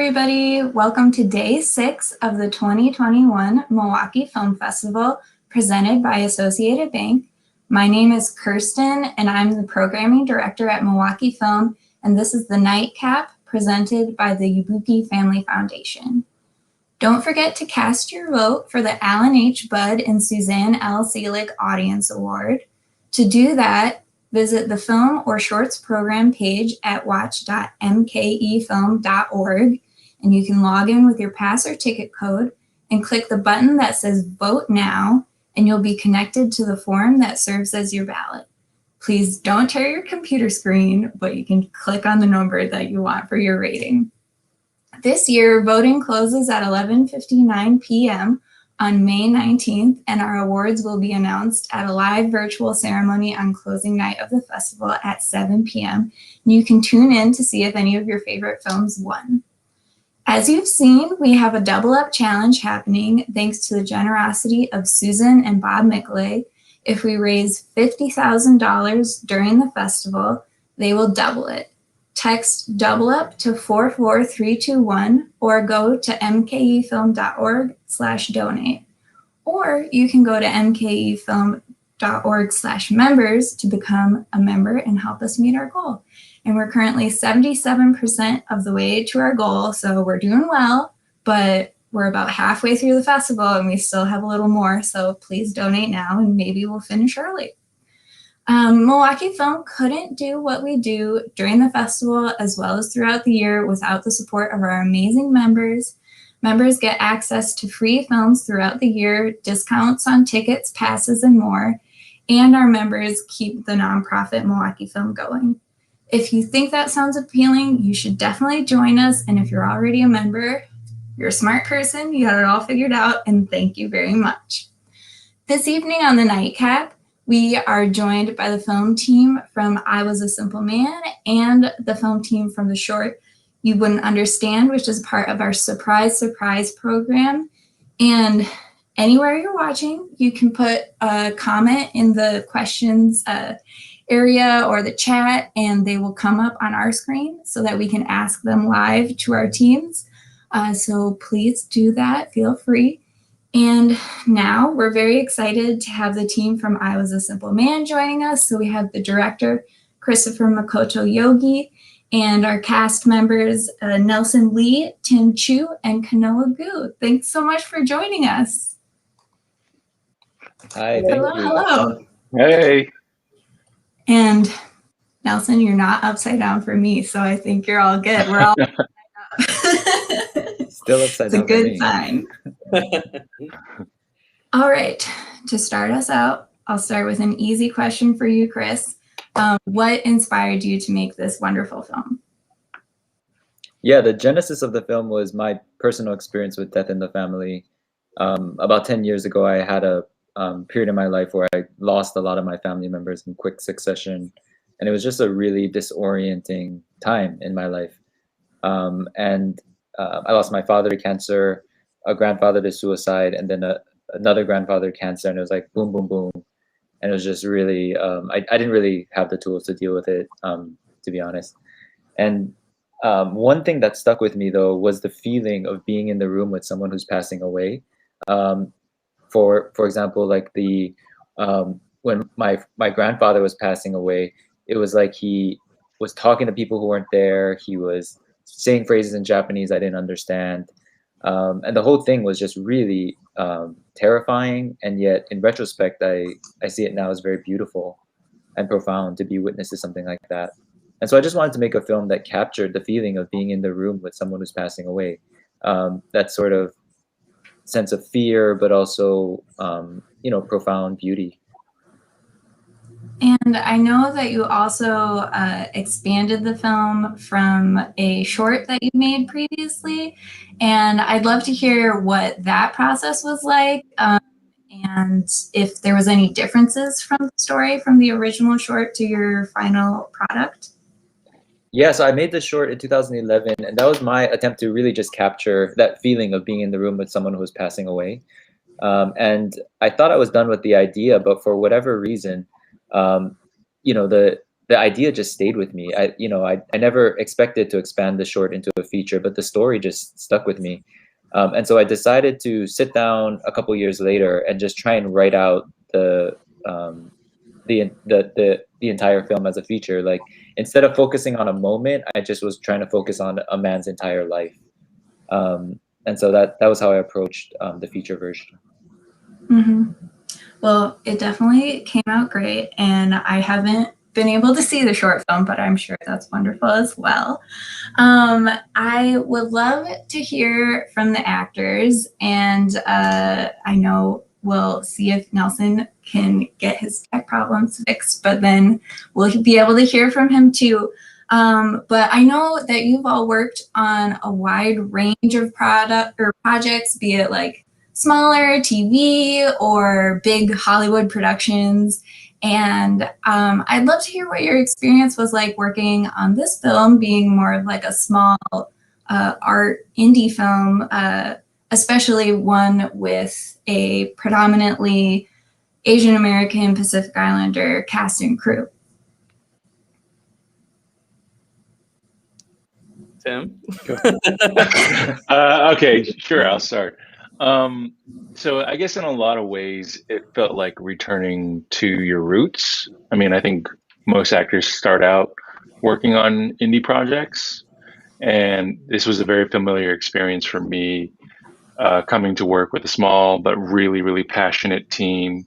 everybody. Welcome to day 6 of the 2021 Milwaukee Film Festival presented by Associated Bank. My name is Kirsten and I'm the programming director at Milwaukee Film, and this is the Nightcap presented by the Yabuki Family Foundation. Don't forget to cast your vote for the Alan H. Budd and Suzanne L. Selig Audience Award. To do that, visit the Film or Shorts program page at watch.mkefilm.org, and you can log in with your pass or ticket code and click the button that says Vote Now, and you'll be connected to the form that serves as your ballot. Please don't tear your computer screen, but you can click on the number that you want for your rating. This year, voting closes at 11:59 p.m. on May 19th, and our awards will be announced at a live virtual ceremony on closing night of the festival at 7 p.m. You can tune in to see if any of your favorite films won. As you've seen, we have a double up challenge happening thanks to the generosity of Susan and Bob Mickley. If we raise $50,000 during the festival, they will double it. Text double up to 44321 or go to mkefilm.org/donate. Or you can go to mkefilm.org/members to become a member and help us meet our goal. And we're currently 77% of the way to our goal, so we're doing well, but we're about halfway through the festival and we still have a little more, so please donate now and maybe we'll finish early. Milwaukee Film couldn't do what we do during the festival as well as throughout the year without the support of our amazing members. Members get access to free films throughout the year, discounts on tickets, passes, and more, and our members keep the nonprofit Milwaukee Film going. If you think that sounds appealing, you should definitely join us, and if you're already a member, you're a smart person, you got it all figured out, and thank you very much. This evening on the Nightcap, we are joined by the film team from I Was a Simple Man and the film team from the short You Wouldn't Understand, which is part of our Surprise program. And anywhere you're watching, you can put a comment in the questions area or the chat, and they will come up on our screen so that we can ask them live to our teams. So please do that, feel free. And now we're very excited to have the team from I Was a Simple Man joining us. So we have the director, Christopher Makoto Yogi, and our cast members, Nelson Lee, Tim Chu, and Kanoa Gu. Thanks so much for joining us. Hi, hello. Hey. And Nelson, you're not upside down for me, so I think you're all good. We're all Still upside down. It's a good sign. All right, to start us out, I'll start with an easy question for you, Chris. What inspired you to make this wonderful film? Yeah, the genesis of the film was my personal experience with death in the family. About 10 years ago, I had a period in my life where I lost a lot of my family members in quick succession. And it was just a really disorienting time in my life. I lost my father to cancer, a grandfather to suicide, and then another grandfather to cancer. And it was like boom, boom, boom. And it was just really, I didn't really have the tools to deal with it, to be honest. And one thing that stuck with me, though, was the feeling of being in the room with someone who's passing away. For example, like when my grandfather was passing away, it was like he was talking to people who weren't there. He was saying phrases in Japanese I didn't understand. And the whole thing was just really terrifying. And yet, in retrospect, I see it now as very beautiful and profound to be witness to something like that. And so I just wanted to make a film that captured the feeling of being in the room with someone who's passing away. That sort of sense of fear, but also, profound beauty. And I know that you also expanded the film from a short that you made previously, and I'd love to hear what that process was like, and if there was any differences from the story from the original short to your final product. Yeah, so I made the short in 2011, and that was my attempt to really just capture that feeling of being in the room with someone who was passing away. And I thought I was done with the idea, but for whatever reason, the the idea just stayed with me. I never expected to expand the short into a feature, but the story just stuck with me. And so I decided to sit down a couple years later and just try and write out um, the entire film as a feature. Like, instead of focusing on a moment, I just was trying to focus on a man's entire life. And so that was how I approached the feature version. Mm-hmm. Well, it definitely came out great, and I haven't been able to see the short film, but I'm sure that's wonderful as well. I would love to hear from the actors, and I know we'll see if Nelson can get his tech problems fixed, but then we'll be able to hear from him too. But I know that you've all worked on a wide range of product or projects, be it like smaller TV or big Hollywood productions. And I'd love to hear what your experience was like working on this film, being more of like a small art indie film, especially one with a predominantly Asian American Pacific Islander cast and crew. Tim? Okay, sure, I'll start. So I guess in a lot of ways, it felt like returning to your roots. I mean, I think most actors start out working on indie projects, and this was a very familiar experience for me, coming to work with a small but really, really passionate team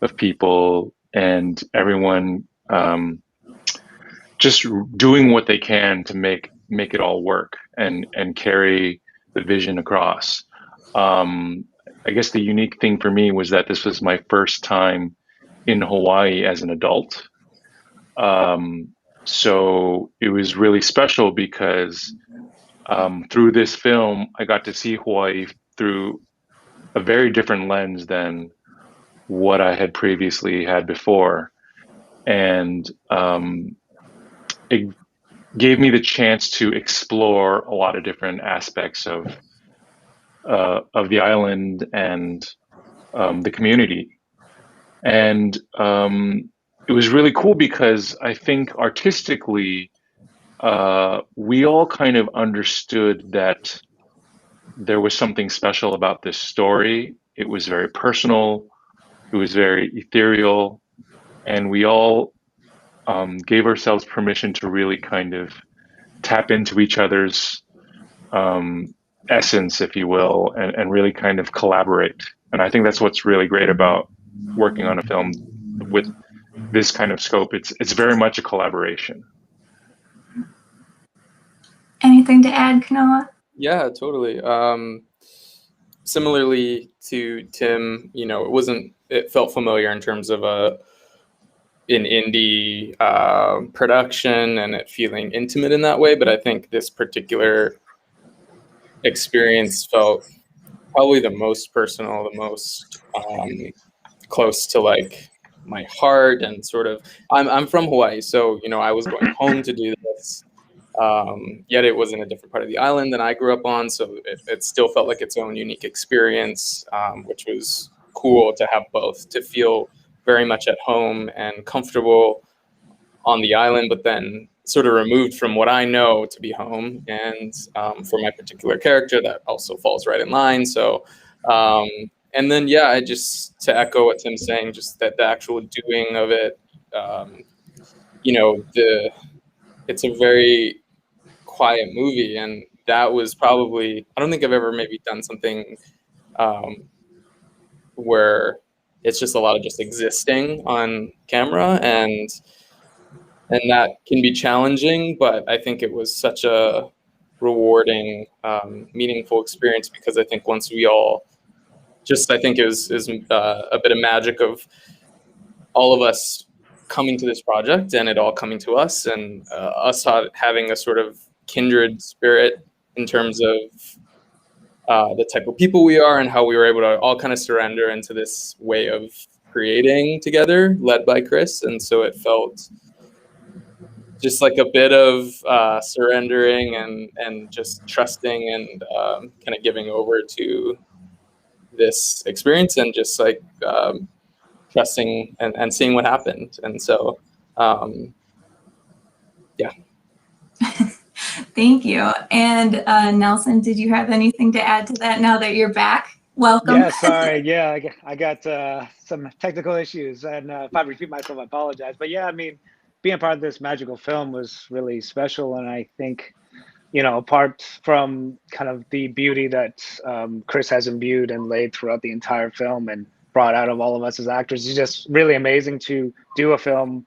of people, and everyone just doing what they can to make it all work and carry the vision across. I guess the unique thing for me was that this was my first time in Hawaii as an adult. So it was really special because through this film, I got to see Hawaii through a very different lens than what I had previously had before. And it gave me the chance to explore a lot of different aspects of the island and the community. And it was really cool because I think artistically, we all kind of understood that there was something special about this story. It was very personal, it was very ethereal, and we all gave ourselves permission to really kind of tap into each other's essence, if you will, and really kind of collaborate. And I think that's what's really great about working on a film with this kind of scope. It's very much a collaboration. Anything to add, Kanoa? Yeah, totally. Similarly to Tim, it felt familiar in terms of an indie production and it feeling intimate in that way. But I think this particular experience felt probably the most personal, the most close to like my heart, and sort of I'm from Hawaii, so I was going home to do this, yet it was in a different part of the island than I grew up on, so it still felt like its own unique experience, which was cool to have both, to feel very much at home and comfortable on the island, but then sort of removed from what I know to be home. And for my particular character, that also falls right in line. So, and then, yeah, I just, to echo what Tim's saying, just that the actual doing of it, it's a very quiet movie. And that was probably, I don't think I've ever maybe done something where it's just a lot of just existing on camera, and that can be challenging, but I think it was such a rewarding, meaningful experience, because I think once we all I think it was a bit of magic of all of us coming to this project and it all coming to us, and us having a sort of kindred spirit in terms of the type of people we are and how we were able to all kind of surrender into this way of creating together, led by Chris. And so it felt just like a bit of surrendering and just trusting and kind of giving over to this experience, and just like trusting and seeing what happened. And so Yeah. Thank you. And Nelson, did you have anything to add to that now that you're back? Welcome. Yeah, sorry. Yeah, I got some technical issues, and if I repeat myself, I apologize. But yeah, I mean, being part of this magical film was really special, and I think, you know, apart from kind of the beauty that Chris has imbued and laid throughout the entire film and brought out of all of us as actors, it's just really amazing to do a film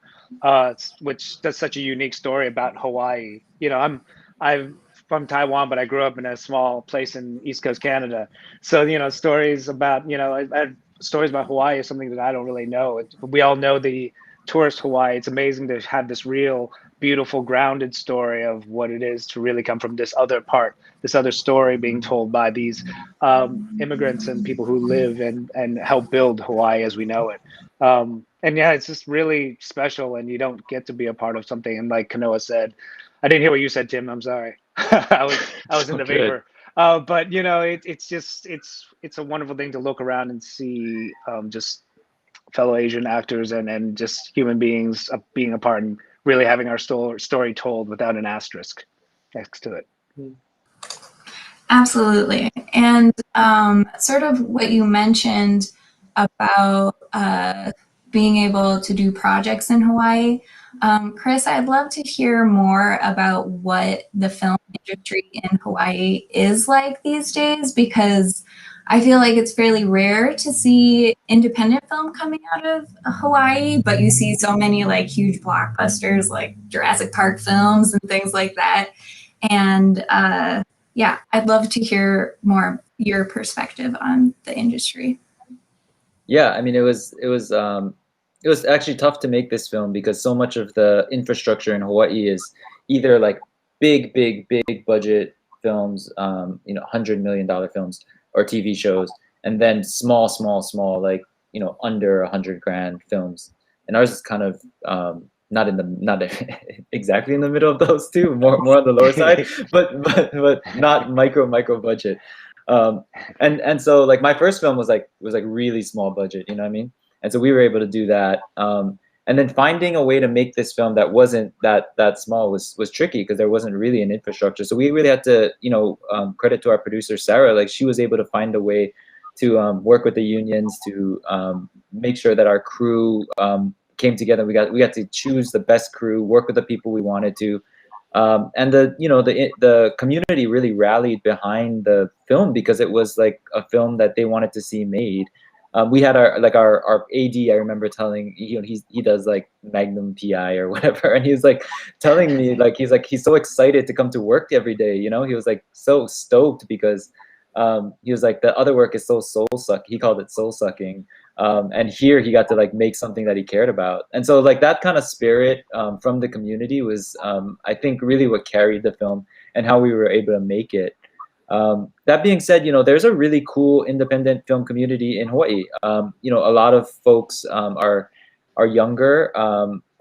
which does such a unique story about Hawaii. You know, I'm from Taiwan, but I grew up in a small place in East Coast Canada. So, you know, stories about, you know, stories about Hawaii is something that I don't really know. We all know the tourist Hawaii. It's amazing to have this real, beautiful, grounded story of what it is to really come from this other part, this other story being told by these immigrants and people who live and help build Hawaii as we know it. And yeah, it's just really special, and you don't get to be a part of something. And like Kanoa said, I didn't hear what you said, Tim. I'm sorry. I was in the vapor. But you know, it's a wonderful thing to look around and see just fellow Asian actors and just human beings being a part and really having our story told without an asterisk next to it. Absolutely. And sort of what you mentioned about being able to do projects in Hawaii. Chris, I'd love to hear more about what the film industry in Hawaii is like these days, because I feel like it's fairly rare to see independent film coming out of Hawaii, but you see so many like huge blockbusters like Jurassic Park films and things like that. And yeah, I'd love to hear more your perspective on the industry. Yeah, I mean, it was actually tough to make this film because so much of the infrastructure in Hawaii is either like big budget films, you know, $100 million films or TV shows, and then small, like, you know, under 100 grand films. And ours is kind of not exactly in the middle of those two, more on the lower side, but not micro budget. And so like my first film was like really small budget, you know what I mean? And so we were able to do that. And then finding a way to make this film that wasn't that small was tricky because there wasn't really an infrastructure. So we really had to, you know, credit to our producer Sarah. Like she was able to find a way to work with the unions to make sure that our crew came together. We got to choose the best crew, work with the people we wanted to. And the community really rallied behind the film because it was like a film that they wanted to see made. We had our AD. I remember telling, you know, he does like Magnum PI or whatever, and he was like telling me like he's so excited to come to work every day. You know, he was like so stoked because he was like the other work is so soul suck. He called it soul sucking. And here he got to like make something that he cared about. And so like that kind of spirit from the community was, I think, really what carried the film and how we were able to make it. That being said, you know, there's a really cool independent film community in Hawaii. You know, a lot of folks are younger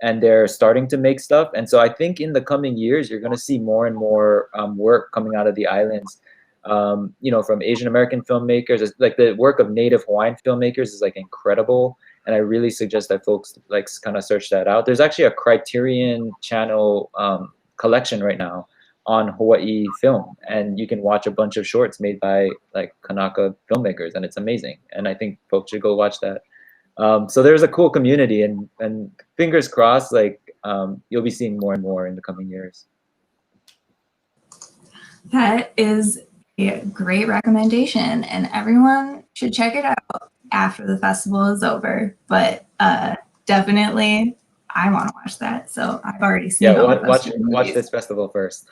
and they're starting to make stuff. And so I think in the coming years, you're going to see more and more work coming out of the islands. You know, from Asian American filmmakers. It's like the work of Native Hawaiian filmmakers is like incredible, and I really suggest that folks like kind of search that out. There's actually a Criterion Channel collection right now on Hawaii film, and you can watch a bunch of shorts made by like Kanaka filmmakers, and it's amazing. And I think folks should go watch that. So there's a cool community, and fingers crossed, like you'll be seeing more and more in the coming years. That is a great recommendation, and everyone should check it out after the festival is over. But definitely, I want to watch that. So I've already seen. Yeah, watch this festival first.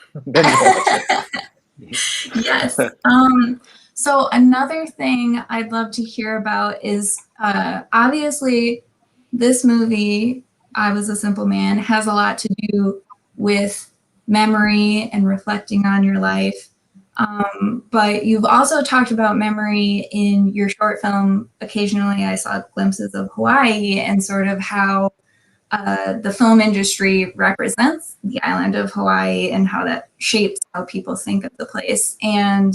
Yes. So another thing I'd love to hear about is obviously this movie, I Was a Simple Man, has a lot to do with memory and reflecting on your life. But you've also talked about memory in your short film. Occasionally I saw glimpses of Hawaii and sort of how the film industry represents the island of Hawaii and how that shapes how people think of the place. And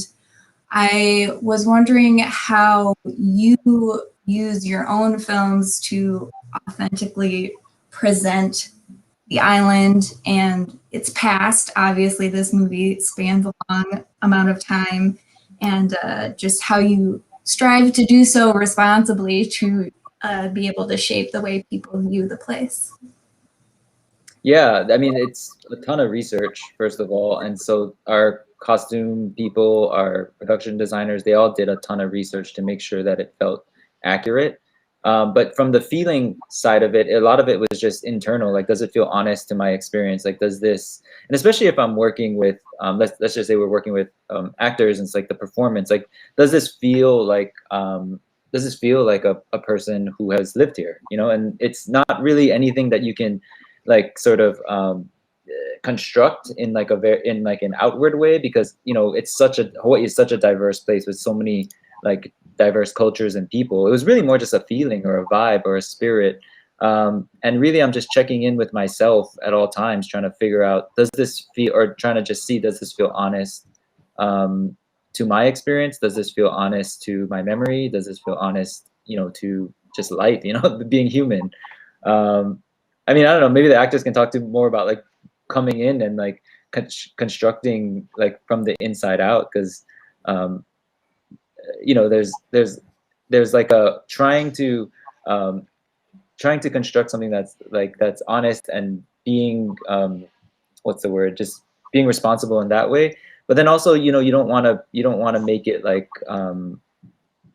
I was wondering how you use your own films to authentically present the island and its past. Obviously, this movie spans a long amount of time, and just how you strive to do so responsibly to be able to shape the way people view the place. Yeah, I mean, it's a ton of research, first of all. And so our costume people, our production designers, they all did a ton of research to make sure that it felt accurate. But from the feeling side of it, a lot of it was just internal. Like, does it feel honest to my experience? Like, does this, and especially if I'm working with, let's just say we're working with actors, and it's like the performance, like, does this feel like a person who has lived here, you know? And it's not really anything that you can like sort of construct in like an outward way, because you know Hawaii is such a diverse place with so many like diverse cultures and people. It was really more just a feeling or a vibe or a spirit, and really I'm just checking in with myself at all times, trying to figure out, does this feel, or trying to just see, does this feel honest to my experience? Does this feel honest to my memory? Does this feel honest, you know, to just life, you know, being human? I mean, I don't know, maybe the actors can talk to more about like coming in and like constructing like from the inside out, because you know, there's like a trying to construct something that's honest and being what's the word, just being responsible in that way. But then also, you know, you don't want to make it like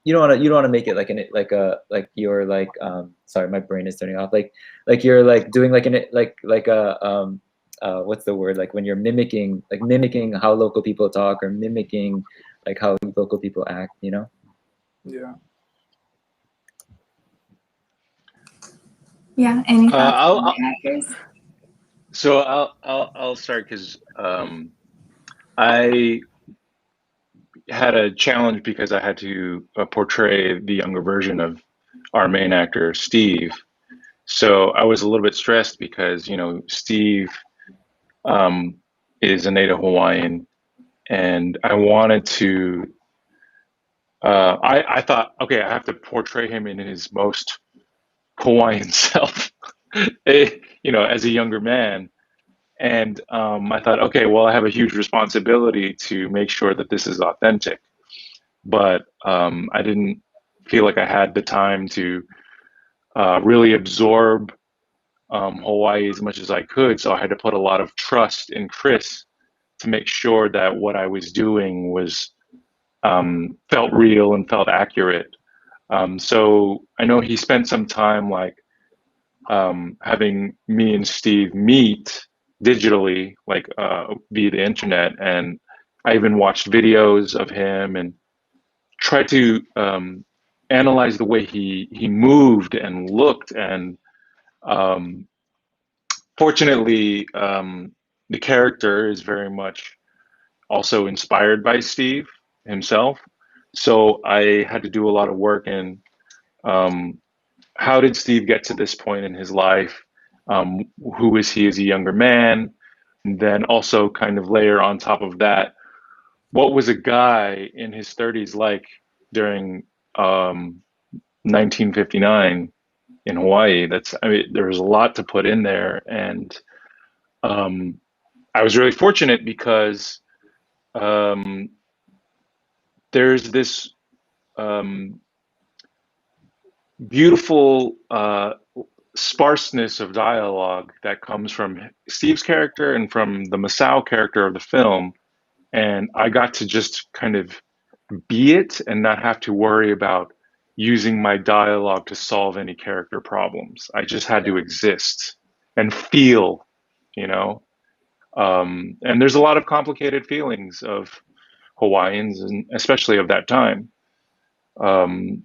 you don't want to make it like you're like sorry, my brain is turning off, like you're like doing like a what's the word, like when you're mimicking how local people talk, or mimicking like how local people act, you know? Yeah. Yeah, any thoughts on the actors? So I'll start, because I had a challenge because I had to portray the younger version of our main actor, Steve. So I was a little bit stressed because, you know, Steve is a native Hawaiian, and I wanted to. I thought, okay, I have to portray him in his most Hawaiian self, you know, as a younger man. And I thought, okay, well, I have a huge responsibility to make sure that this is authentic. But I didn't feel like I had the time to really absorb Hawaii as much as I could. So I had to put a lot of trust in Chris to make sure that what I was doing was felt real and felt accurate. So I know he spent some time like having me and Steve meet digitally, like via the internet, and I even watched videos of him and tried to analyze the way he moved and looked. And um, fortunately, the character is very much also inspired by Steve himself. So I had to do a lot of work in um, how did Steve get to this point in his life? Who is he as a younger man? And then also kind of layer on top of that, what was a guy in his 30s like during 1959 in Hawaii? I mean, there was a lot to put in there. And um, I was really fortunate because um, there's this um, beautiful sparseness of dialogue that comes from Steve's character and from the Masao character of the film. And I got to just kind of be it and not have to worry about using my dialogue to solve any character problems. I just had to exist and feel, you know. And there's a lot of complicated feelings of Hawaiians, and especially of that time. Um,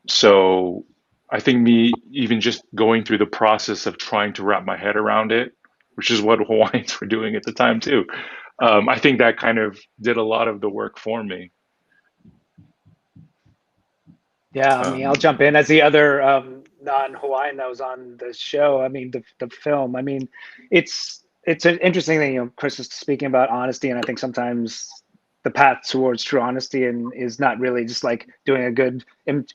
so I think me even just going through the process of trying to wrap my head around it, which is what Hawaiians were doing at the time too, I think that kind of did a lot of the work for me. Yeah, I mean, I'll jump in as the other non-Hawaiian that was on the show. I mean, the film. I mean, it's an interesting thing. You know, Chris is speaking about honesty, and I think sometimes the path towards true honesty, and is not really just like doing a good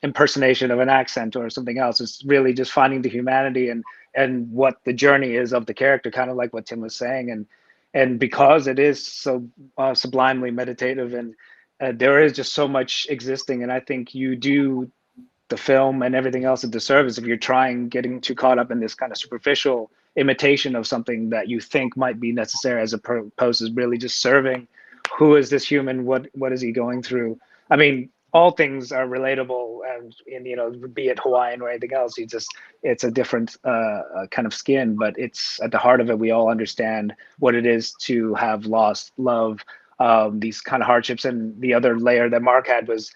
impersonation of an accent or something else. It's really just finding the humanity and what the journey is of the character, kind of like what Tim was saying. And because it is so sublimely meditative, and there is just so much existing, and I think you do the film and everything else a disservice if you're getting too caught up in this kind of superficial imitation of something that you think might be necessary, as opposed to really just serving who is this human, what is he going through. I mean, all things are relatable, and you know, be it Hawaiian or anything else, it's a different kind of skin, but it's at the heart of it. We all understand what it is to have lost love, these kind of hardships. And the other layer that Mark had was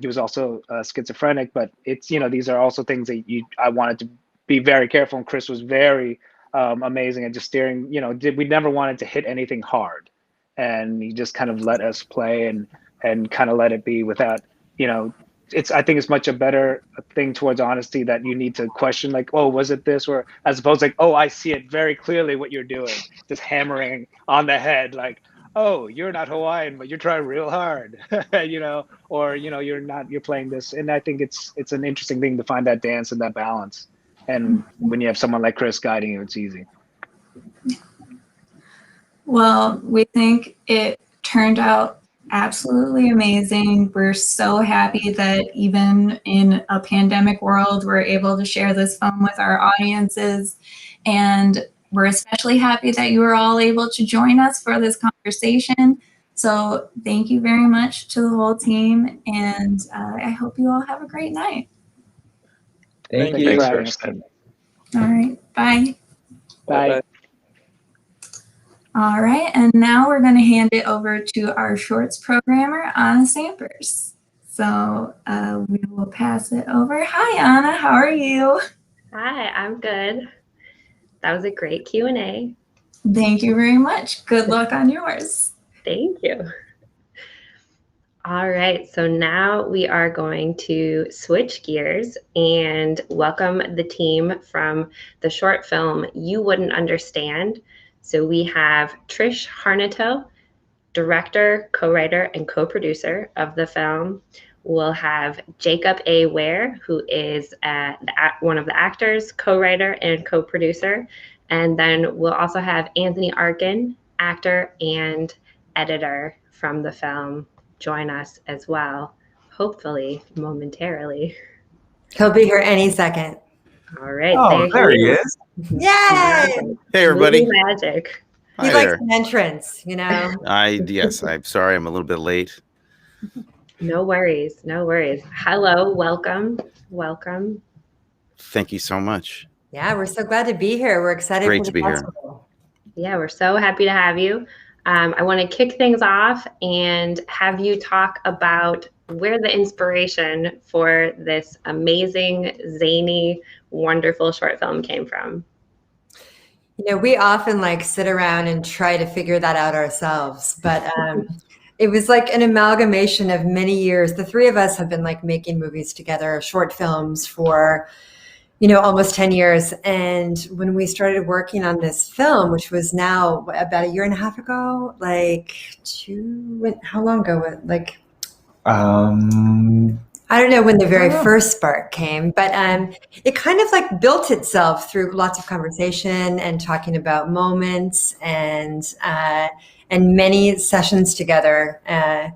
he was also schizophrenic, but it's, you know, these are also things that I wanted to be very careful, and Chris was very amazing at just steering, you know, we never wanted to hit anything hard, and he just kind of let us play and kind of let it be without, you know, I think it's much a better thing towards honesty, that you need to question, like, oh, was it this? Or as opposed to like, oh, I see it very clearly what you're doing, just hammering on the head, like, oh, you're not Hawaiian, but you're trying real hard, you know, or, you know, you're playing this. And I think it's an interesting thing to find that dance and that balance. And when you have someone like Chris guiding you, it's easy. Well, we think it turned out absolutely amazing. We're so happy that even in a pandemic world, we're able to share this film with our audiences. And we're especially happy that you were all able to join us for this conversation. So thank you very much to the whole team. And I hope you all have a great night. Thank you. Thanks, for having Chris. us. All right. Bye. Bye. All right, and now we're going to hand it over to our shorts programmer, Anna Sampers. So we will pass it over. Hi, Anna. How are you? Hi, I'm good. That was a great Q&A. Thank you very much. Good luck on yours. Thank you. All right, so now we are going to switch gears and welcome the team from the short film You Wouldn't Understand. So we have Trish Harnato, director, co-writer, and co-producer of the film. We'll have Jacob A. Ware, who is one of the actors, co-writer, and co-producer. And then we'll also have Anthony Arkin, actor and editor from the film, join us as well, hopefully momentarily. He'll be here any second. All right. Oh, there he is. Yay! Hey, everybody. Magic. He Hi likes there. an entrance, you know. Yes, I'm sorry I'm a little bit late. No worries. No worries. Hello. Welcome. Welcome. Thank you so much. Yeah, we're so glad to be here. We're excited Great for to the be here. festival. Yeah, we're so happy to have you. I want to kick things off and have you talk about where the inspiration for this amazing, zany, wonderful short film came from. You know, we often like sit around and try to figure that out ourselves, but it was like an amalgamation of many years. The three of us have been like making movies together, short films for, you know, almost 10 years. And when we started working on this film, which was now about 1.5 years ago, how long ago? Like, I don't know when the very first spark came, but it kind of like built itself through lots of conversation and talking about moments and many sessions together. I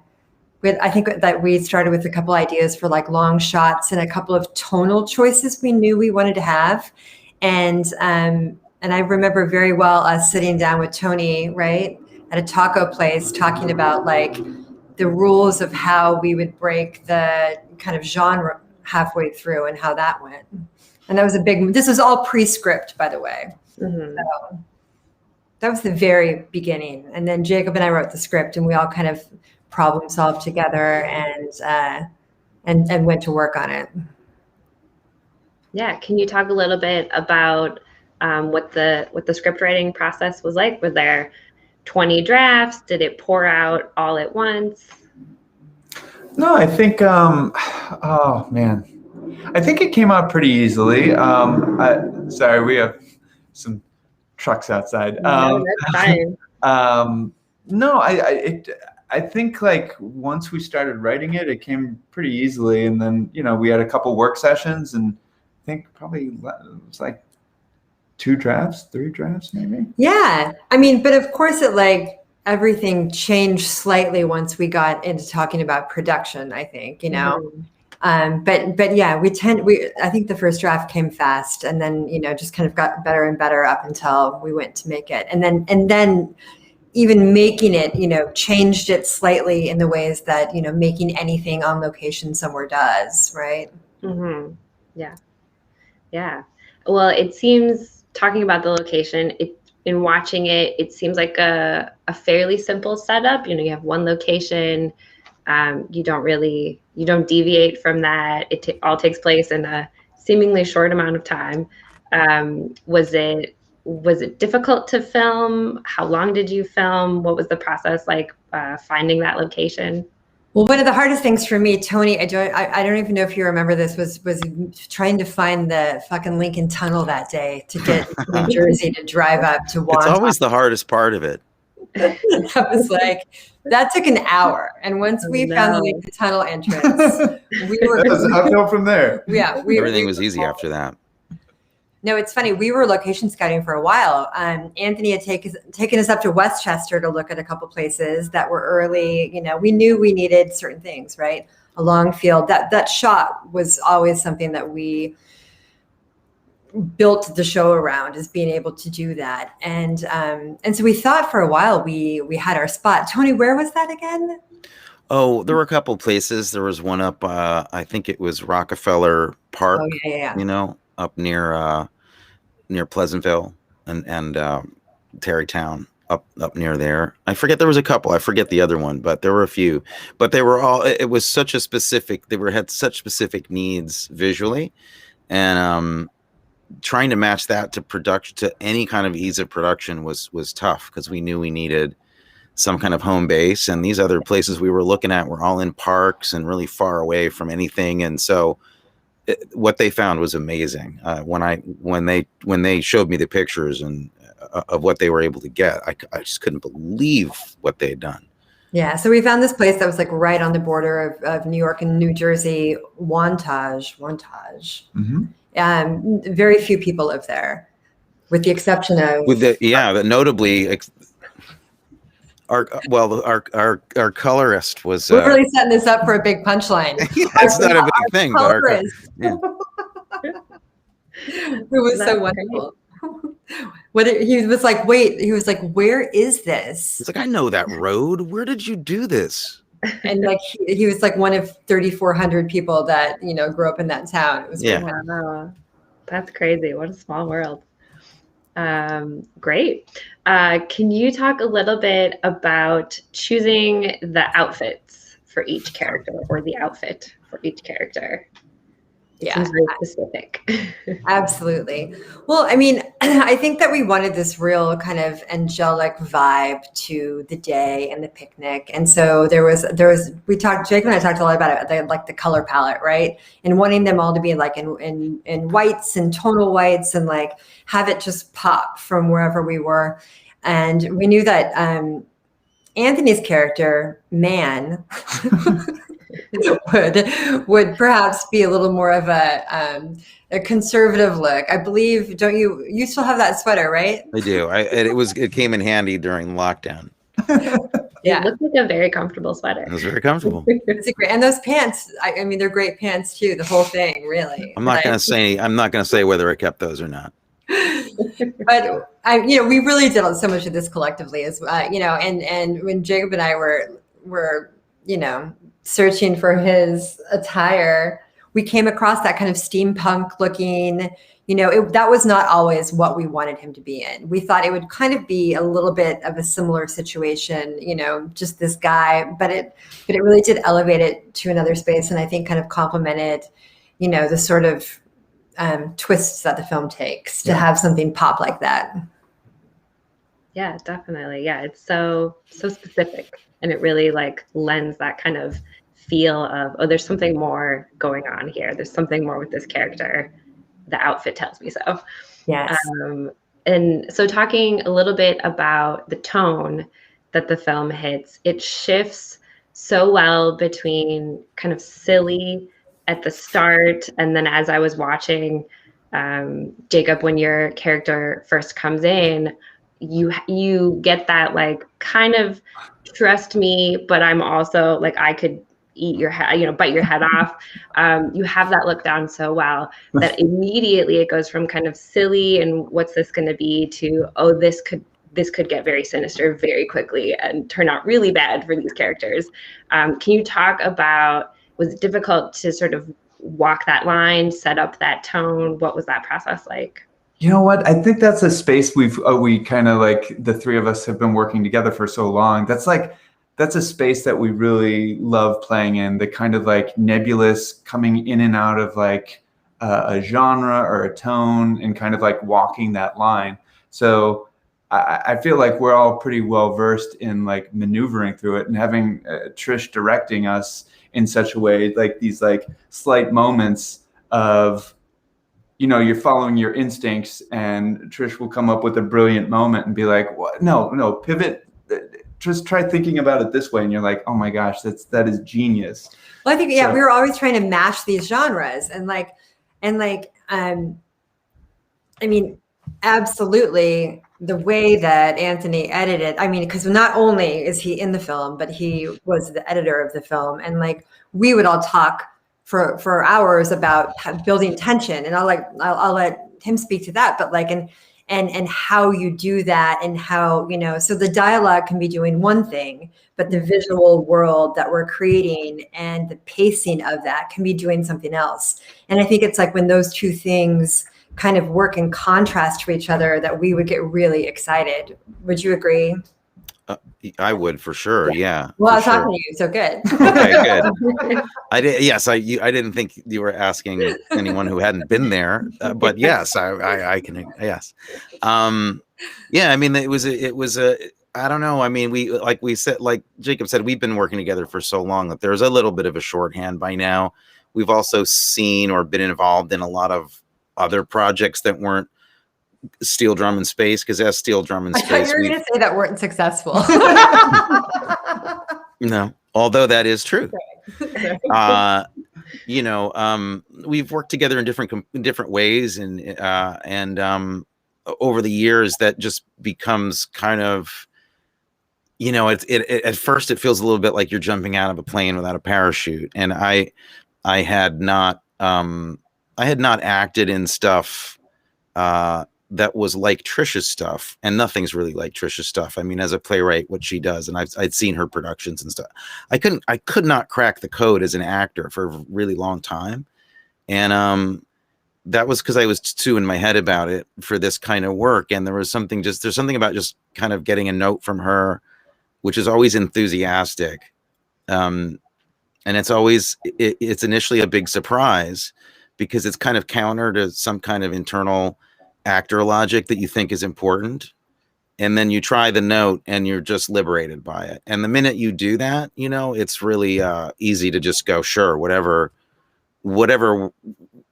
think that we started with a couple ideas for like long shots and a couple of tonal choices we knew we wanted to have. And I remember very well us sitting down with Tony, right, at a taco place talking about like the rules of how we would break the kind of genre halfway through and how that went. And that was this was all pre-script, by the way. Mm-hmm. So that was the very beginning. And then Jacob and I wrote the script and we all kind of problem solved together and went to work on it. Yeah. Can you talk a little bit about what the script writing process was like? Were there 20 drafts? Did it pour out all at once? No, I think, oh man, I think it came out pretty easily. Sorry, we have some trucks outside. No, that's fine. No, I think like once we started writing it, it came pretty easily. And then, we had a couple work sessions, and I think probably it was like 2 drafts, 3 drafts, maybe. Yeah. I mean, but of course everything changed slightly once we got into talking about production, I think, but yeah, I think the first draft came fast, and then, just kind of got better and better up until we went to make it. And then even making it, changed it slightly in the ways that, making anything on location somewhere does, right? Mm-hmm. Yeah. Yeah. Well, it seems, talking about the location, in watching it, it seems like a fairly simple setup. You have one location. You don't deviate from that. It all takes place in a seemingly short amount of time. Was it difficult to film? How long did you film? What was the process like finding that location? Well, one of the hardest things for me, Tony, I don't even know if you remember this, was trying to find the fucking Lincoln Tunnel that day to get to New Jersey to drive up to Wanda. It's always the hardest part of it. That took an hour. And once we found the Lincoln Tunnel entrance, we were uphill from there. Yeah. Everything was easy after that. No, it's funny. We were location scouting for a while. Anthony had taken us up to Westchester to look at a couple places that were early. We knew we needed certain things, right? A long field. That shot was always something that we built the show around, is being able to do that. And so we thought for a while we had our spot. Tony, where was that again? Oh, there were a couple places. There was one up, I think it was Rockefeller Park. Oh, yeah. Up near Pleasantville and Tarrytown, up near there. I forget, there was a couple. I forget the other one, but there were a few. But they were all. It was such a specific. Had such specific needs visually, and trying to match that to production, to any kind of ease of production was tough, because we knew we needed some kind of home base, and these other places we were looking at were all in parks and really far away from anything, and so. What they found was amazing. When they showed me the pictures and of what they were able to get, I just couldn't believe what they had done. Yeah, so we found this place that was like right on the border of New York and New Jersey, Wantage. Mm-hmm. Very few people live there, with the exception of notably. Our colorist was. We're really setting this up for a big punchline. It's not a big thing, but it was so wonderful. He was like, wait. He was like, where is this? He's like, I know that road. Where did you do this? And like he was like one of 3,400 people that grew up in that town. It was wow. That's crazy. What a small world. Great. Can you talk a little bit about choosing the outfits for each character, or the outfit for each character? It seems very specific. Absolutely. Well, I mean, I think that we wanted this real kind of angelic vibe to the day and the picnic. And so Jake and I talked a lot about it, like the color palette, right? And wanting them all to be like in whites and tonal whites, and like have it just pop from wherever we were. And we knew that Anthony's character, Man, would perhaps be a little more of a conservative look. I believe, don't you still have that sweater, right? I do. It came in handy during lockdown. Yeah, it looked like a very comfortable sweater. It was very comfortable. It's great, and those pants. I mean, they're great pants too. The whole thing, really. I'm not gonna say whether I kept those or not. But we really did so much of this collectively, as and when Jacob and I were searching for his attire, we came across that kind of steampunk looking, that was not always what we wanted him to be in. We thought it would kind of be a little bit of a similar situation, just this guy, but it really did elevate it to another space, and I think kind of complemented, the sort of twists that the film takes to have something pop like that. Yeah, definitely. Yeah, it's so specific, and it really like lends that kind of feel of, oh, there's something more going on here. There's something more with this character. The outfit tells me so. Yes. And so talking a little bit about the tone, that the film hits. It shifts so well between kind of silly at the start, and then as I was watching, Jacob, when your character first comes in, you get that like kind of trust me, but I'm also like I could eat your head, bite your head off. You have that look down so well that immediately it goes from kind of silly and what's this going to be to, oh, this could get very sinister very quickly and turn out really bad for these characters. Can you talk about, was it difficult to sort of walk that line, set up that tone? What was that process like? You know what? I think that's a space we kind of like, the three of us have been working together for so long. That's a space that we really love playing in, the kind of like nebulous coming in and out of like a genre or a tone and kind of like walking that line. So I feel like we're all pretty well versed in like maneuvering through it, and having Trish directing us in such a way, like these like slight moments of, you're following your instincts, and Trish will come up with a brilliant moment and be like, "What? No, pivot. Just try thinking about it this way." And you're like, "Oh my gosh, that is genius." Well, I think, yeah, we were always trying to match these genres, and I mean, absolutely the way that Anthony edited, I mean, because not only is he in the film, but he was the editor of the film, and like we would all talk for hours about building tension, and I'll let him speak to that, but like and how you do that, and how, so the dialogue can be doing one thing, but the visual world that we're creating and the pacing of that can be doing something else. And I think it's like when those two things kind of work in contrast to each other that we would get really excited. Would you agree? I would, for sure. Yeah. Well, I was talking to you, so good. Okay, good. I didn't think you were asking anyone who hadn't been there, but yes, I can. Yes. Yeah. I mean, it was a. I don't know. I mean, we said, like Jacob said, we've been working together for so long that there's a little bit of a shorthand by now. We've also seen or been involved in a lot of other projects that weren't Steel Drum and Space, because as Steel Drum and Space, I thought you were going to say that weren't successful. No, although that is true. We've worked together in different ways, and over the years, that just becomes kind of, at first it feels a little bit like you're jumping out of a plane without a parachute, and I had not acted in stuff that was like Trisha's stuff, and nothing's really like Trisha's stuff. I mean, as a playwright, what she does, and I'd seen her productions and stuff. I could not crack the code as an actor for a really long time, and that was because I was too in my head about it for this kind of work. And there's something about just kind of getting a note from her, which is always enthusiastic, and it's initially a big surprise because it's kind of counter to some kind of internal actor logic that you think is important, and then you try the note and you're just liberated by it. And the minute you do that, it's really easy to just go, sure, whatever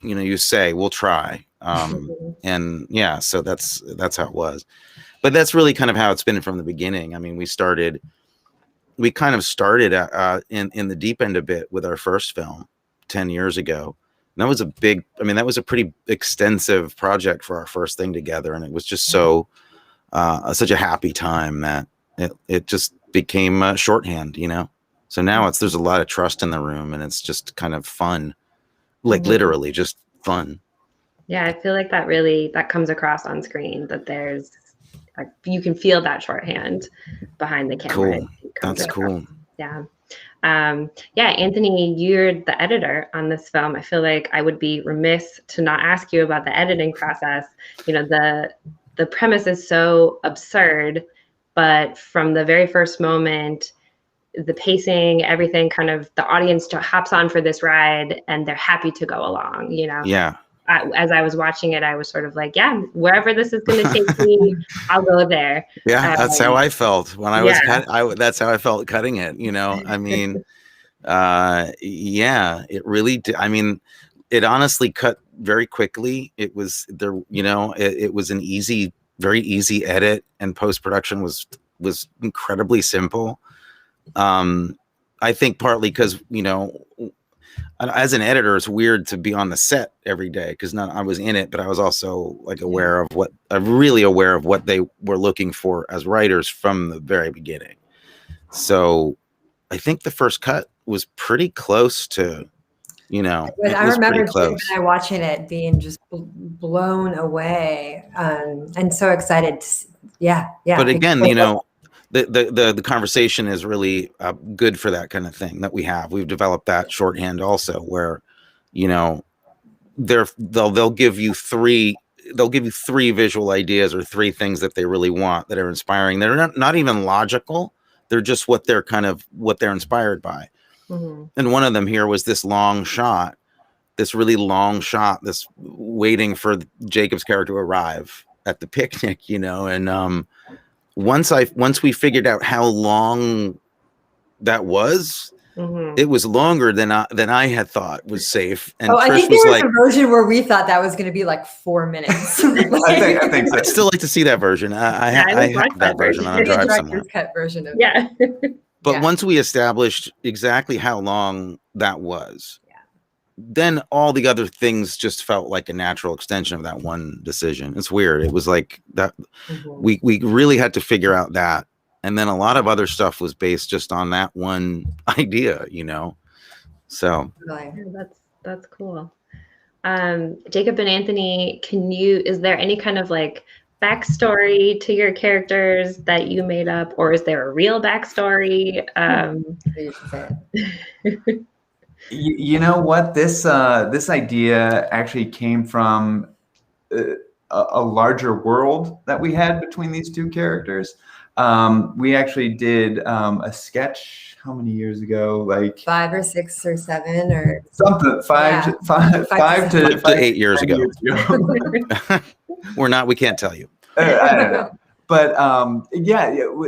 you say, we'll try. And yeah, so that's how it was. But that's really kind of how it's been from the beginning. I mean, we kind of started in the deep end a bit with our first film 10 years ago. And that was a pretty extensive project for our first thing together. And it was just such a happy time that it just became shorthand, So now there's a lot of trust in the room, and it's just kind of fun, like literally just fun. Yeah, I feel like that comes across on screen, that there's like, you can feel that shorthand behind the camera. Cool. That's cool. Yeah. Anthony, you're the editor on this film. I feel like I would be remiss to not ask you about the editing process. The premise is so absurd, but from the very first moment, the pacing, everything, kind of the audience hops on for this ride and they're happy to go along, Yeah. As I was watching it, I was sort of like, yeah, wherever this is going to take me, I'll go there. Yeah, that's how I felt when I was that's how I felt cutting it. I mean, it really did. I mean, it honestly cut very quickly. It was there, it was an very easy edit, and post-production was was incredibly simple. I think partly because, you know, as an editor, it's weird to be on the set every day because I was in it, but I was also like really aware of what they were looking for as writers from the very beginning. So I think the first cut was pretty close to, you know, I remember Jake and I watching it being just blown away and so excited. Yeah. But again, you know, the conversation is really good for that kind of thing that we have. We've developed that shorthand also, where, you know, they'll give you three visual ideas or three things that they really want that are inspiring. They're not even logical. They're just what they're inspired by. Mm-hmm. And one of them here was this really long shot, this waiting for Jacob's character to arrive at the picnic, you know, and once we figured out how long that was, mm-hmm. It was longer than I had thought was safe. And I think there was a version where we thought that was going to be like 4 minutes. I think so. I'd still like to see that version. I have that version on a drive somewhere. Cut version of But once we established exactly how long that was, then all the other things just felt like a natural extension of that one decision. It's weird. It was like that. Mm-hmm. We really had to figure out that. And then a lot of other stuff was based just on that one idea, you know? So that's cool. Jacob and Anthony, is there any kind of like backstory to your characters that you made up, or is there a real backstory? You know what? This idea actually came from a larger world that we had between these two characters. We actually did a sketch how many years ago? Like 5 or 6 or 7 or something. Five to 8 years ago. We can't tell you. I don't know. But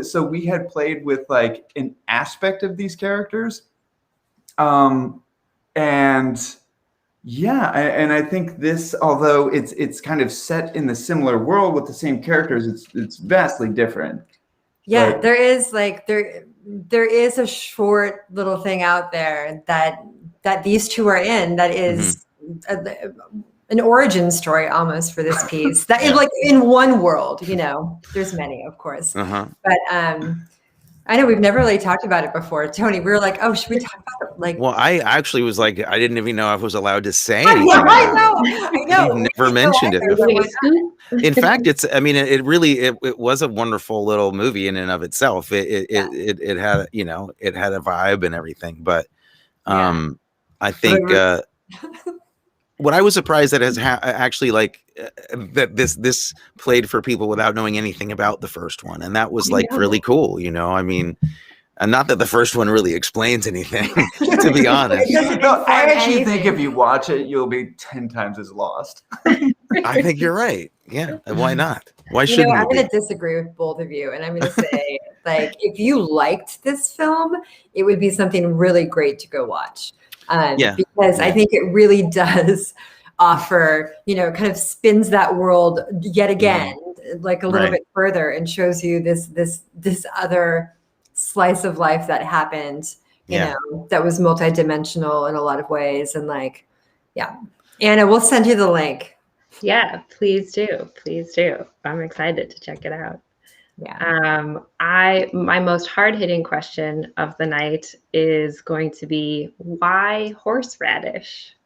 so we had played with like an aspect of these characters. And I think this, although it's kind of set in the similar world with the same characters, it's vastly different. Yeah, but there is a short little thing out there that these two are in that is an origin story almost for this piece. That is like in one world, you know. There's many, of course, but I know we've never really talked about it before. Tony, we were like, oh, should we talk about it? Like, well, I actually was like, I didn't even know if I was allowed to say anything. Yeah, I know. You've never mentioned it before. In fact, it was a wonderful little movie in and of itself. It had, you know, it had a vibe and everything. But I think what I was surprised that has actually like that this played for people without knowing anything about the first one, and that was like really cool, you know. I mean, and not that the first one really explains anything, to be honest. No, I actually think if you watch it, you'll be 10 times as lost. I think you're right. Yeah, why not? Why shouldn't I'm going to disagree with both of you, and I'm going to say, like, if you liked this film, it would be something really great to go watch. Because I think it really does offer, you know, kind of spins that world yet again, like a little bit further, and shows you this other slice of life that happened, you know, that was multidimensional in a lot of ways. And like, Anna, we'll send you the link. Yeah, please do. Please do. I'm excited to check it out. Yeah. My most hard-hitting question of the night is going to be, why horseradish?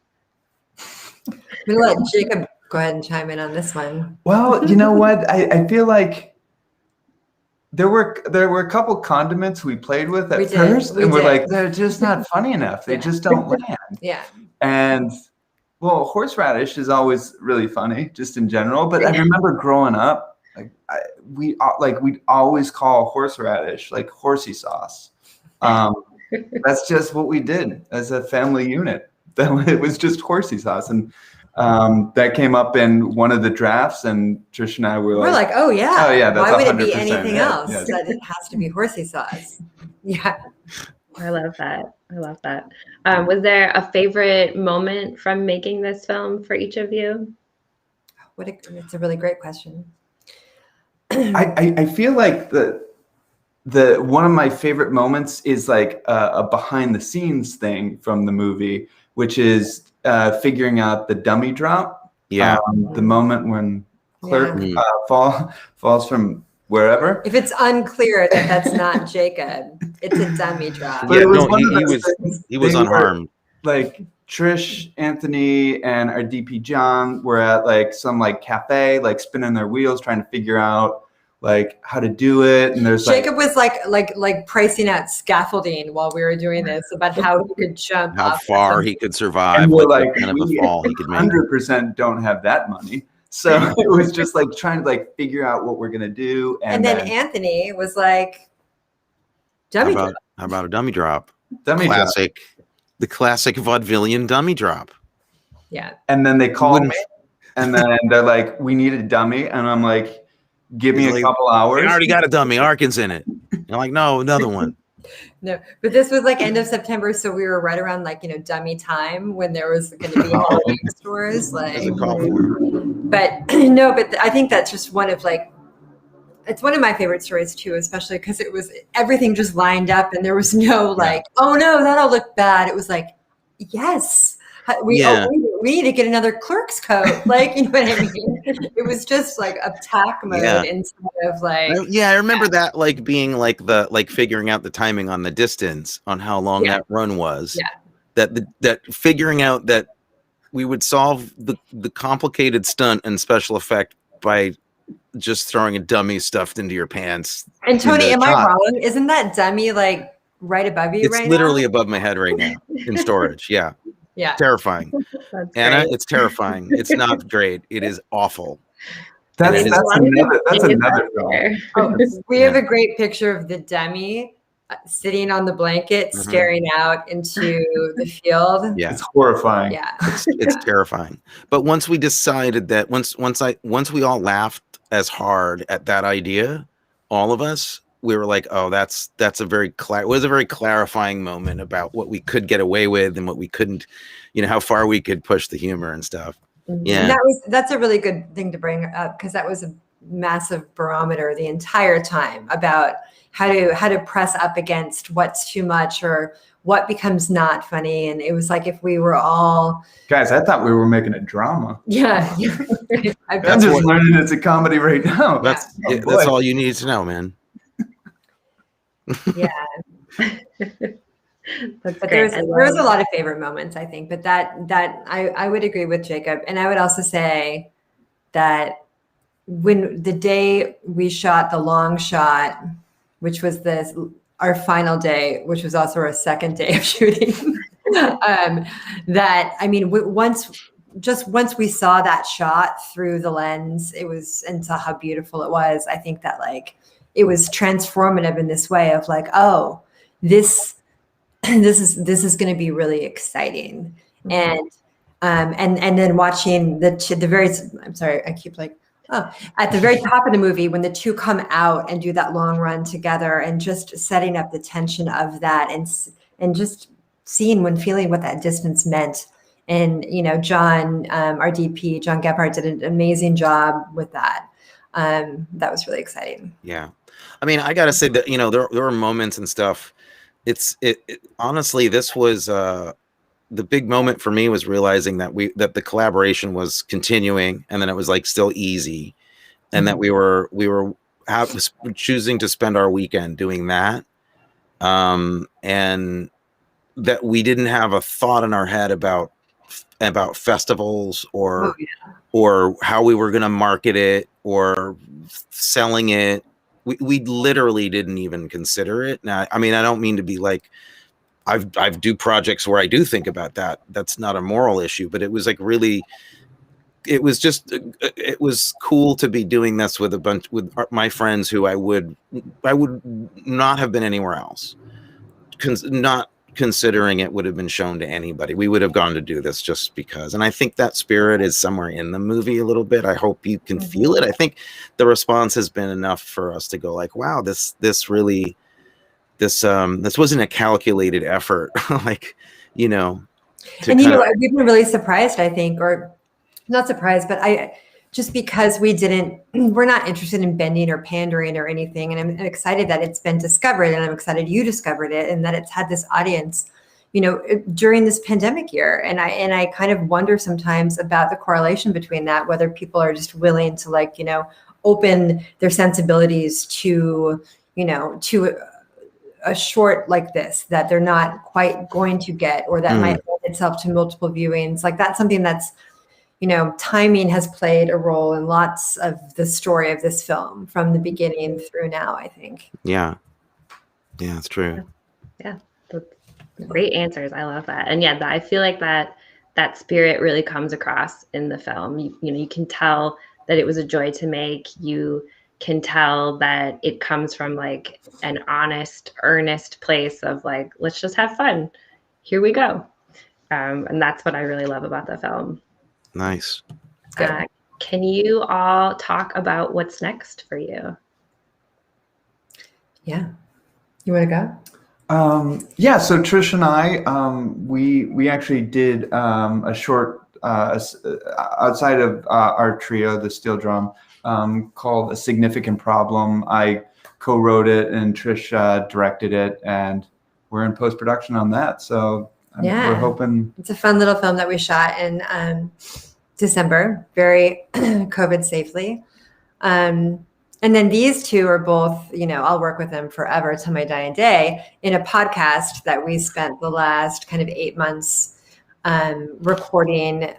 I'm gonna let Jacob go ahead and chime in on this one. Well, you know what? I feel like there were a couple condiments we played with at first, and we're like, they're just not funny enough. They just don't land. Yeah. And well, horseradish is always really funny, just in general. But I remember growing up, we'd always call horseradish like horsey sauce. That's just what we did as a family unit. It was just horsey sauce, and that came up in one of the drafts, and Trish and I were like, oh yeah, that's why would it be anything else? Yes. That it has to be horsey sauce. Yeah, I love that. Was there a favorite moment from making this film for each of you? It's a really great question. I feel like one of my favorite moments is like a behind the scenes thing from the movie, which is figuring out the dummy drop. Yeah. The moment when Clerk Yeah. falls from wherever. If it's unclear that that's not Jacob, it's a dummy drop. But Yeah, it was no, one of he those was things- he was things where, unharmed. like Trish, Anthony, and our DP John were at like some like cafe, like spinning their wheels, trying to figure out like how to do it. And there's Jacob was like pricing out scaffolding while we were doing this about how he could jump. How off far of he could survive, and we're like like, what kind of a we fall he could make. 100% don't have that money. So it was just like trying to like figure out what we're gonna do. And then Anthony was like, dummy drop. How about a dummy drop? dummy drop. Classic, the classic vaudevillian dummy drop. Yeah. And then they called Wouldn't- me, and then they're like, "We need a dummy," and I'm like, "Give me He's a like, couple We hours." already got a dummy. Arkin's in it. And I'm like, no, another one. No, but this was like end of September, so we were right around like, dummy time when there was going to be holiday stores. There's a Like, call for it. but no, but I think that's just one of like, it's one of my favorite stories too, especially because it was everything just lined up and there was no like, oh no, that'll look bad. It was like, yes, we need to get another clerk's coat. Like, you know what I mean? It was just like attack mode instead of like. I remember that like being like the figuring out the timing on the distance on how long that run was. Yeah. That figuring out that we would solve the complicated stunt and special effect by just throwing a dummy stuffed into your pants. And Tony, am I wrong? Isn't that dummy like right above you it's right now? It's literally above my head right now in storage. Yeah. Yeah. Terrifying. Anna, it's terrifying. It's not great. It is awful. That's another film. Oh, we have a great picture of the dummy sitting on the blanket, staring out into the field. Yeah. It's horrifying. Yeah. It's terrifying. But once we decided that once we all laughed as hard at that idea, all of us, we were like, oh, that's a very clarifying moment about what we could get away with and what we couldn't, how far we could push the humor and stuff. Yeah. And that's a really good thing to bring up because that was a massive barometer the entire time about how to press up against what's too much or what becomes not funny. And it was like if we were all guys, I thought we were making a drama. Yeah. I'm just learning it's a comedy right now. That's all you need to know, man. Yeah. But there's a lot of favorite moments, I think, but that I would agree with Jacob. And I would also say that when the day we shot the long shot, which was our final day, which was also our second day of shooting, once we saw that shot through the lens, and saw how beautiful it was, I think that like it was transformative in this way of like, oh, this is going to be really exciting. And then watching the very, I'm sorry, I keep like, at the very top of the movie, when the two come out and do that long run together and just setting up the tension of that and just feeling what that distance meant. And, John, our DP, John Gephardt did an amazing job with that. That was really exciting. Yeah. I mean, I got to say that, there were moments and stuff. Honestly, this was the big moment for me was realizing that the collaboration was continuing and then it was like still easy and that we were choosing to spend our weekend doing that. And that we didn't have a thought in our head about festivals or how we were going to market it or selling it. We literally didn't even consider it. Now, I mean, I don't mean to be like, I've do projects where I do think about that. That's not a moral issue, but it was like really, it was cool to be doing this with with my friends who I would not have been anywhere else. Not considering it would have been shown to anybody. We would have gone to do this just because. And I think that spirit is somewhere in the movie a little bit. I hope you can feel it. I think the response has been enough for us to go like, wow, this wasn't a calculated effort. Like, we've been really surprised, I think, or not surprised, but just because we're not interested in bending or pandering or anything. And I'm excited that it's been discovered, and I'm excited you discovered it and that it's had this audience, during this pandemic year. And I kind of wonder sometimes about the correlation between that, whether people are just willing to open their sensibilities to a short like this that they're not quite going to get, or that might lend itself to multiple viewings. Like that's something that's, timing has played a role in lots of the story of this film from the beginning through now, I think. Yeah. Yeah, it's true. Yeah. Great answers. I love that. And yeah, I feel like that spirit really comes across in the film. You can tell that it was a joy to make. You can tell that it comes from like an honest, earnest place of like, let's just have fun. Here we go. And that's what I really love about the film. Nice. Can you all talk about what's next for you? Yeah. You want to go? Yeah, so Trish and I, we actually did a short outside of our trio, the steel drum, called A Significant Problem. I co-wrote it and Trish directed it, and we're in post-production on that. So we're hoping. It's a fun little film that we shot in December, very COVID safely. And then these two are both, I'll work with them forever till my dying day, in a podcast that we spent the last kind of 8 months recording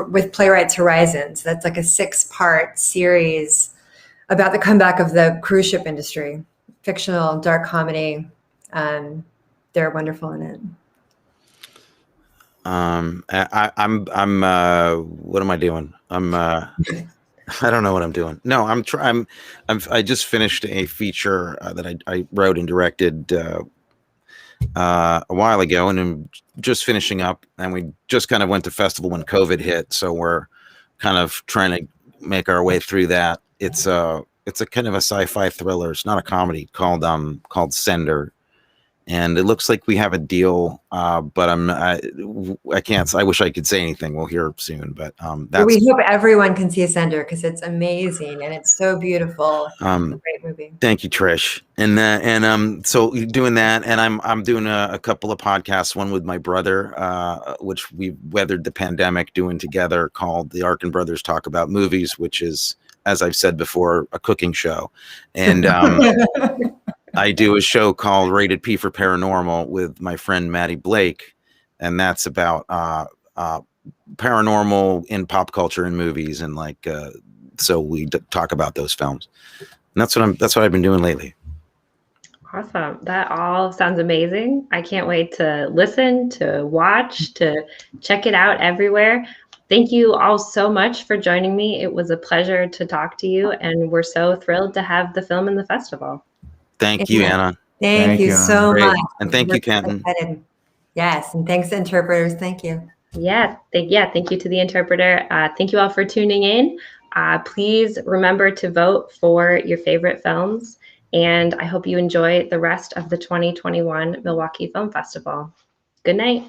with Playwrights Horizons. That's like a 6-part series about the comeback of the cruise ship industry, fictional, dark comedy. They're wonderful in it. I'm what am I doing? I don't know what I'm doing. No, I just finished a feature that I wrote and directed a while ago, and I'm just finishing up. And we just kind of went to festival when COVID hit, so we're kind of trying to make our way through that. It's a kind of a sci-fi thriller. It's not a comedy, called Sender. And it looks like we have a deal, but I can't. I wish I could say anything. We'll hear soon, but we hope everyone can see Sender because it's amazing and it's so beautiful. It's a great movie. Thank you, Trish. And so you're doing that, and I'm doing a couple of podcasts. One with my brother, which we weathered the pandemic doing together, called The Arkin Brothers Talk About Movies, which is, as I've said before, a cooking show, and. I do a show called Rated P for Paranormal with my friend Maddie Blake, and that's about paranormal in pop culture and movies, and so we talk about those films. And that's what I've been doing lately. Awesome. That all sounds amazing. I can't wait to listen, to watch, to check it out everywhere. Thank you all so much for joining me. It was a pleasure to talk to you, and we're so thrilled to have the film in the festival. Thank you, Anna. Thank you so much. And thank you, Kenton. Yes, and thanks to interpreters. Thank you. Yeah, thank you to the interpreter. Thank you all for tuning in. Please remember to vote for your favorite films, and I hope you enjoy the rest of the 2021 Milwaukee Film Festival. Good night.